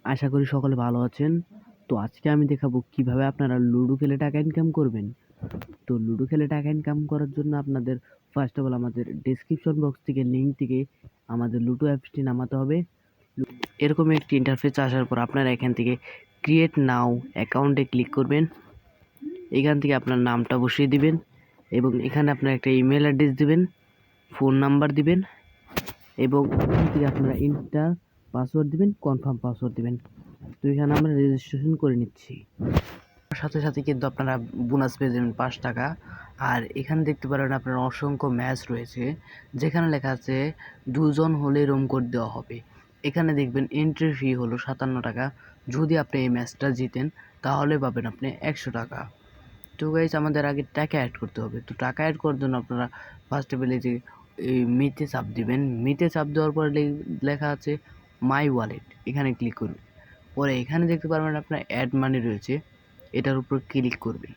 আশা করি সকলে ভালো আছেন। তো আজকে আমি দেখাবো কিভাবে আপনারা লুডো খেলে টাকা ইনকাম করবেন। তো লুডো খেলে টাকা ইনকাম করার জন্য আপনাদের ফার্স্ট অফ অল আমাদের ডেসক্রিপশন বক্স থেকে লিঙ্ক থেকে আমাদের লুডো অ্যাপসটি নামাতে হবে। এরকম একটি ইন্টারফেস আসার পর আপনারা এখান থেকে ক্রিয়েট নাও অ্যাকাউন্টে ক্লিক করবেন। এখান থেকে আপনার নামটা বসিয়ে দিবেন এবং এখানে আপনার একটা ইমেল অ্যাড্রেস দিবেন, ফোন নাম্বার দিবেন এবং এখান থেকে আপনারা ইন্টার পাসওয়ার্ড দিবেন, কনফার্ম পাসওয়ার্ড দিবেন। তো এখানে আমরা রেজিস্ট্রেশন করে নিচ্ছি। সাথে সাথে কিন্তু আপনারা বোনাস পেয়ে যাবেন 5 টাকা। আর এখানে দেখতে পারেন আপনার অসংখ্য ম্যাচ রয়েছে, যেখানে লেখা আছে 2 জন হলে রুম কোড দেওয়া হবে। এখানে দেখবেন এন্ট্রি ফি হলো 57 টাকা। যদি আপনি এই ম্যাচটা জিতেন তাহলে পাবেন আপনি 100 টাকা। তো গাইস আমাদের আগে টাকা অ্যাড করতে হবে। তো টাকা অ্যাড করার জন্য আপনারা ফার্স্ট অফ অল এই যে মিতে চাপ দিবেন। মিতে চাপ দেওয়ার পরে লেখা আছে মাই ওয়ালেট, এখানে ক্লিক করবেন। পরে এখানে দেখতে পারবেন আপনার অ্যাড মানি রয়েছে, এটার উপর ক্লিক করবেন।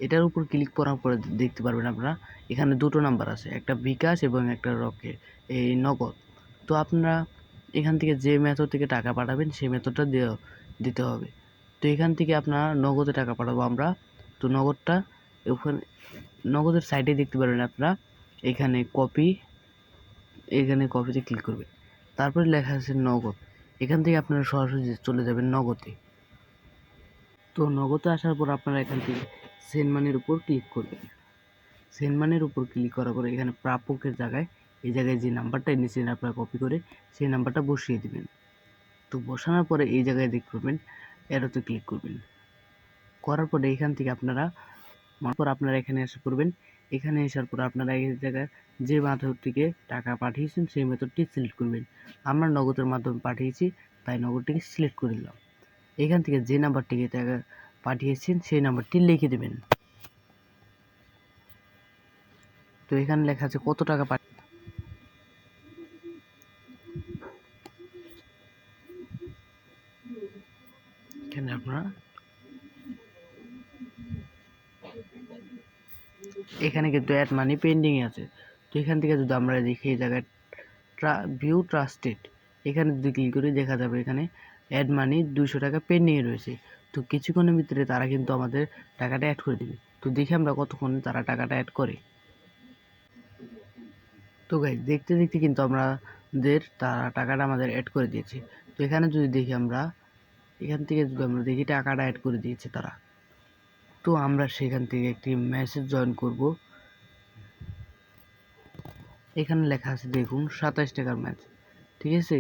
এটার উপর ক্লিক করার পরে দেখতে পারবেন আপনারা এখানে দুটো নাম্বার আছে, একটা বিকাশ এবং একটা এই নগদ। তো আপনারা এখান থেকে যে মেথড থেকে টাকা পাঠাবেন সেই মেথডটা দিতে হবে। তো এখান থেকে আপনার নগদে টাকা পাঠাবো আমরা। তো নগদটা ওখানে নগদের সাইডে দেখতে পারবেন আপনারা এখানে কপিতে ক্লিক করবেন। তারপরে লেখা আছে নগদ। এখান থেকে আপনারা সরাসরি চলে যাবেন নগদে। তো নগদে আসার পর আপনারা এখান থেকে সেন্ড মানির উপর ক্লিক করবেন। সেন্ড মানির উপর ক্লিক করার পরে এখানে প্রাপকের জায়গায় এই জায়গায় যে নাম্বারটা নিচে আপনারা কপি করে সেই নাম্বারটা বসিয়ে দিবেন। তো বসানোর পরে এই জায়গায় দেখতে পাবেন অ্যারোতে ক্লিক করবেন। করার পরে এখান থেকে আপনারা এখানে এসে পড়বেন। এখানে আসার পর আপনারা এই জায়গায় যে মেথডটিকে টাকা পাঠিয়েছেন সেই মেথডটি সিলেক্ট করবেন। আমরা নগদের মাধ্যমে পাঠিয়েছি তাই নগদটিকে সিলেক্ট করে দিলাম। এখান থেকে যে নাম্বারটিকে টাকা পাঠিয়েছেন সেই নাম্বারটি লিখে দেবেন। তো এখানে লেখা আছে কত টাকা এখানে আপনারা এখানে কিন্তু অ্যাড মানি পেন্ডিং আছে। তো এখান থেকে যদি আমরা দেখি এই জায়গায় ভিউ ট্রাস্টেড, এখানে যদি ক্লিক করি দেখা যাবে এখানে অ্যাড মানি 200 টাকা পেন্ডিং রয়েছে। তো কিছুক্ষণের ভিতরে তারা কিন্তু আমাদের টাকাটা অ্যাড করে দিবে। তো দেখি আমরা কতক্ষণ তারা টাকাটা অ্যাড করে। তো গাইস দেখতে দেখতে কিন্তু তারা টাকাটা আমাদের অ্যাড করে দিয়েছে। তো এখানে যদি দেখি আমরা এখান থেকে যদি আমরা দেখি টাকাটা অ্যাড করে দিয়েছে তারা। তো আমরা সেখান থেকে একটি মেসেজ জয়েন করব। এখানে লেখা আছে দেখুন 27 টাকার ম্যাচ, ঠিক আছে।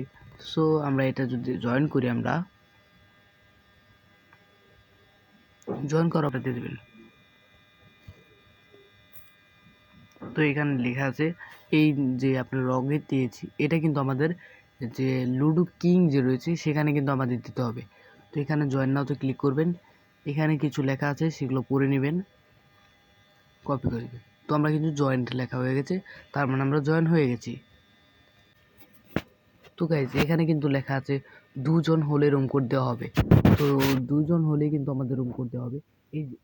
সো আমরা এটা যদি জয়েন করি, আমরা জয়েন করা পেতে দেবেন। তো এখানে লেখা আছে এই যে আপনার রঙের দিয়েছি এটা কিন্তু আমাদের যে লুডো কিং যে রয়েছে সেখানে কিন্তু আমাদের দিতে হবে। তো এখানে জয়েন নাওতে ক্লিক করবেন। এখানে কিছু লেখা আছে সেগুলো পড়ে নেবেন, কপি করে দেবেন। তো আমরা কিন্তু জয়েন্ট লেখা হয়ে গেছে, তার মানে আমরা জয়েন হয়ে গেছি। তো গাইজ এখানে কিন্তু লেখা আছে 2 জন হলে রুম কোড দেওয়া হবে। তো 2 জন হলে কিন্তু আমাদের রুম কোড দেওয়া হবে।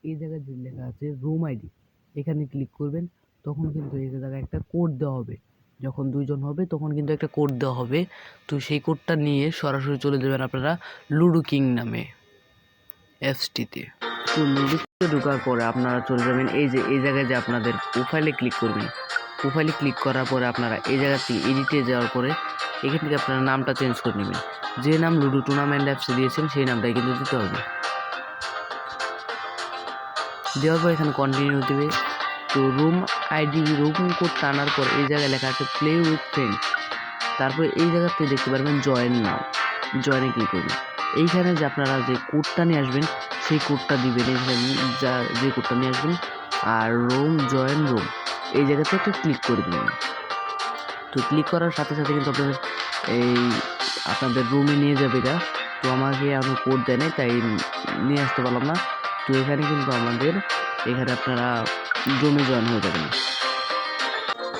এই জায়গায় যে লেখা আছে রুম আইডি, এখানে ক্লিক করবেন। তখন কিন্তু এই জায়গায় একটা কোড দেওয়া হবে। যখন 2 জন হবে তখন কিন্তু একটা কোড দেওয়া হবে। তো সেই কোডটা নিয়ে সরাসরি চলে যাবেন আপনারা লুডো কিং নামে অ্যাপসটিতে। তো লুডোতে ঢোকার পরে আপনারা চলে যাবেন এই জায়গায় যে আপনাদের প্রোফাইলে ক্লিক করবেন। প্রোফাইলে ক্লিক করার পরে আপনারা এই জায়গা থেকে এডিটে যাওয়ার পরে এখান থেকে আপনারা নামটা চেঞ্জ করে নেবেন। যে নাম লুডো টুর্নামেন্ট অ্যাপসে দিয়েছেন সেই নামটাই কিন্তু দিতে হবে। দেওয়ার পর এখানে কন্টিনিউ দেবে। তো রুম কোড টানার পর এই জায়গায় লেখা আছে প্লে উইথ ফ্রেন্ড। তারপর এই জায়গাতে দেখতে পারবেন জয়েন নাও, জয়েনে ক্লিক করবেন। এইখানে যে আপনারা যে কোডটা নিয়ে আসবেন সেই কোডটা দিবেন, এখানে যে কোডটা নিয়ে আসবেন। আর জয়েন রুম এই জায়গাতে একটা ক্লিক করে দেবেন। তো ক্লিক করার সাথে সাথে কিন্তু আপনাদের রুমে নিয়ে যাবে এটা। তো আমাকে আমি কোড দেয় নাই তাই নিয়ে আসতে পারলাম না। তো এখানে কিন্তু এখানে আপনারা রুমে জয়েন হয়ে যাবেন।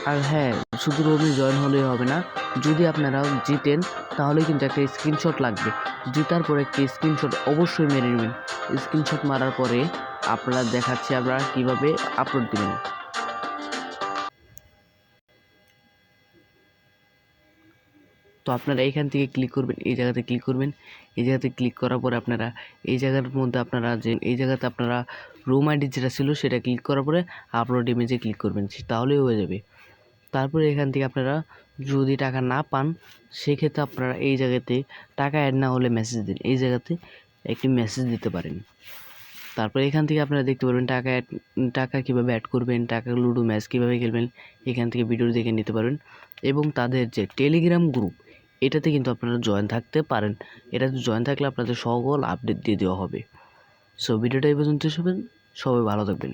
আর হ্যাঁ, শুধু রুমে জয়েন হলেই হবে না, যদি আপনারা জিতেন তাহলে কিন্তু একটা স্ক্রিনশট লাগবে। জেতার পরে একটি স্ক্রিনশট অবশ্যই মেরে নেবেন। স্ক্রিনশট মারার পরে আপনারা দেখাচ্ছি আমরা কিভাবে আপলোড দেবেন। তো আপনারা এইখান থেকে ক্লিক করবেন, এই জায়গাতে ক্লিক করবেন। এই জায়গাতে ক্লিক করার পরে আপনারা এই জায়গার মধ্যে আপনারা যে এই জায়গাতে আপনারা রুম আইডি যেটা ছিল সেটা ক্লিক করার পরে আপলোড ইমেজে ক্লিক করবেন, তাহলেই হয়ে যাবে। তারপরে এখান থেকে আপনারা যদি টাকা না পান সেক্ষেত্রে আপনারা এই জায়গাতে টাকা অ্যাড না হলে মেসেজ দিন, এই জায়গাতে একটি মেসেজ দিতে পারেন। তারপরে এখান থেকে আপনারা দেখতে পারবেন টাকা কীভাবে অ্যাড করবেন, টাকা লুডো ম্যাচ কীভাবে খেলবেন, এখান থেকে ভিডিও দেখে নিতে পারবেন। এবং তাদের যে টেলিগ্রাম গ্রুপ এটাতে কিন্তু আপনারা জয়েন থাকতে পারেন, এটাতে জয়েন থাকলে আপনাদের সকল আপডেট দিয়ে দেওয়া হবে। সো ভিডিওটা এই পর্যন্ত, সবাই ভালো থাকবেন।